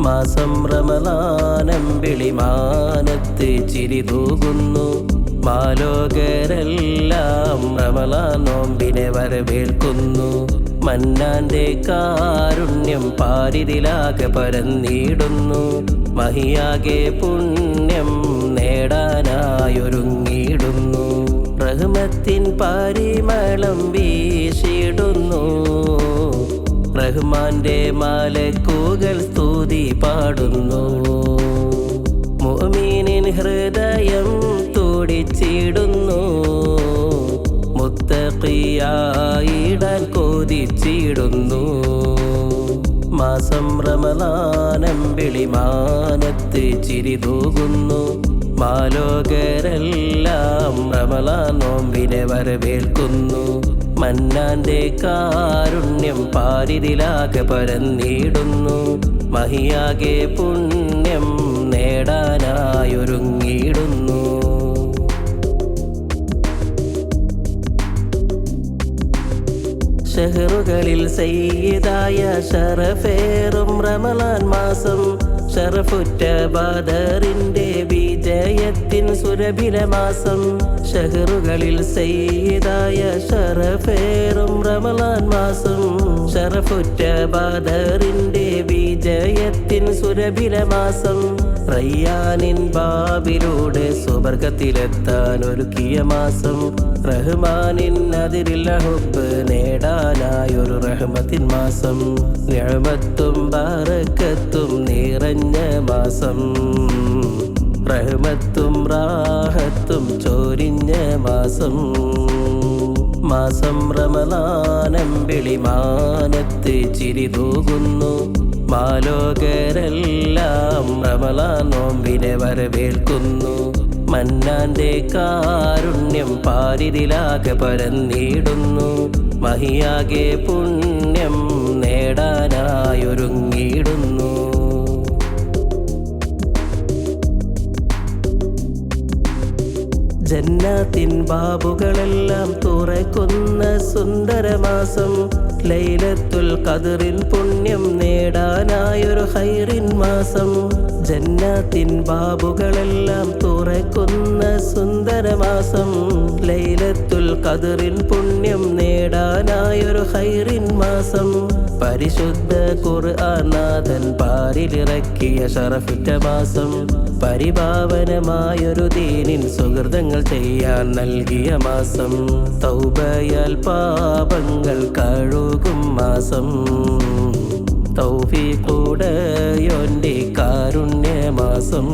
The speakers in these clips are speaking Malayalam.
മാസം റമളാനമ്പിളി മാനത്ത് ചിരി തൂകുന്നു. മാലോകരെല്ലാം റമളാൻ നോമ്പിനെ വരവേൽക്കുന്നു. മന്നാന്റെ കാരുണ്യം പാരിതിലാകെ പരന്നിടുന്നു. മഹിയാകെ പുണ്യം നേടാനായൊരുങ്ങിടുന്നു. റഹ്മത്തിൻ പരിമളം വീശിടുന്നു. റഹ്മാന്റെ മലക്കുകൾ സ്തുതി പാടുന്നു. മുഅ്മിനിൻ ഹൃദയം തുടിച്ചിടുന്നു. മുത്തഖിയായിടാൻ കൊതിച്ചിടുന്നു. മാസം റമളാനമ്പിളി മാനത്ത് ചിരി തൂകുന്നു. മാലോകരെല്ലാം റമളാൻ നോമ്പിനെ വരവേൽക്കുന്നു. മന്നാന്റെ കാരുണ്യം പാരിതിലാകെ പരന്നിടുന്നു. മഹിയാകെ പുണ്യം നേടാനായൊരുങ്ങിടുന്നു. ഷഹറുകളിൽ സയ്യിദായ ശറഫേറും റമളാൻ മാസം. ഷറഫുറ്റ ബദറിന്റെ വിജയത്തിൻ സുരഭില മാസം. ഷഹറുകളിൽ സയ്യിദായ ശറഫേറും റമളാൻ മാസം. ഷറഫുറ്റ ബദറിന്റെ വിജയത്തിൻ സുരഭില മാസം. റയ്യാനിൻ ബാബിലൂടെ സുബർഗത്തിലെത്താൻ ഒരുക്കിയ മാസം. റഹ്മാനിൻ അതിരില്ല ഹുബ്ബ് നേടാനായൊരു റഹ്മത്തിൻ മാസം. നിഅമത്തും ബറക്കത്തും നിറഞ്ഞ മാസം. റഹ്മത്തും റാഹത്തും ചൊരിഞ്ഞ മാസം. മാസം റമളാനമ്പിളി മാനത്ത് ചിരി തൂകുന്നു. മാലോകരെല്ലാം റമളാൻ നോമ്പിനെ വരവേൽക്കുന്നു. മന്നാന്റെ കാരുണ്യം പാരിതിലാകെ പരന്നിടുന്നു. മഹിയാകെ പുണ്യം നേടാനായൊരുങ്ങിടുന്നു. ജന്നാത്തിൻ ബാബുകളെല്ലാം തുറക്കുന്ന സുന്ദരമാസം. ലൈലത്തുൽ ഖദ്റിൻ പുണ്യം നേടാനായൊരു ഖൈറിൻ മാസം. ജന്നാത്തിൻ ബാബുകളെല്ലാം തുറക്കുന്ന സുന്ദരമാസം. ലൈലത്തുൽ ഖദ്റിൻ പുണ്യം നേടാനായൊരു ഖൈറിൻ മാസം. പരിശുദ്ധ ഖുർആൻ നാഥൻ പാരിലിറക്കിയ ശറഫുറ്റ മാസം. പരിപാവനമായൊരു ദീനിൻ സുഹൃതങ്ങൾ ചെയ്യാൻ നൽകിയ മാസം. തൗബയാൽ പാപങ്ങൾ കഴുകും മാസം. തൗഫീഖുടയോന്റെ കാരുണ്യമാസം.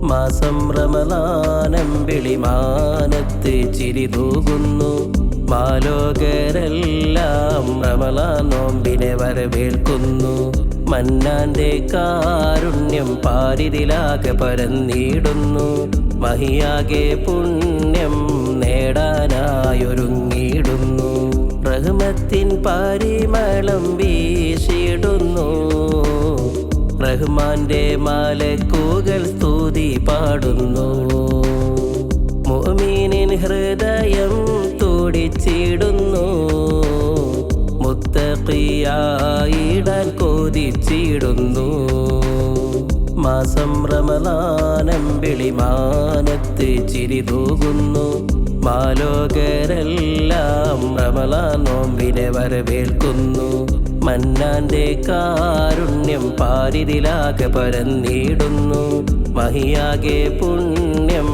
മാസം റമളാനമ്പിളി മാനത്ത് ചിരി തൂകുന്നു. മാലോകരെല്ലാം റമളാൻ നോമ്പിനെ വരവേൽക്കുന്നു. മന്നാന്റെ കാരുണ്യം പാരിതിലാകെ പരന്നിടുന്നു. മഹിയാകെ പുണ്യം നേടാനായൊരുങ്ങിടുന്നു. റഹ്മത്തിൻ പരിമളം വീശിടുന്നു. റഹ്മാന്റെ മലക്കുകൾ സ്തുതി പാടുന്നു. മുഅ്മിനിൻ ഹൃദയം തുടിച്ചിടുന്നു. മുത്തഖിയായിടാൻ കൊതിച്ചിടുന്നു. മാസം റമളാനമ്പിളി മാനത്ത് ചിരി തൂകുന്നു. മാലോകരെല്ലാം റമളാൻ നോമ്പിനെ വരവേൽക്കുന്നു. മന്നാന്റെ കാരുണ്യം പാരിതിലാകെ പരന്നിടുന്നു. മഹിയാകെ പുണ്യം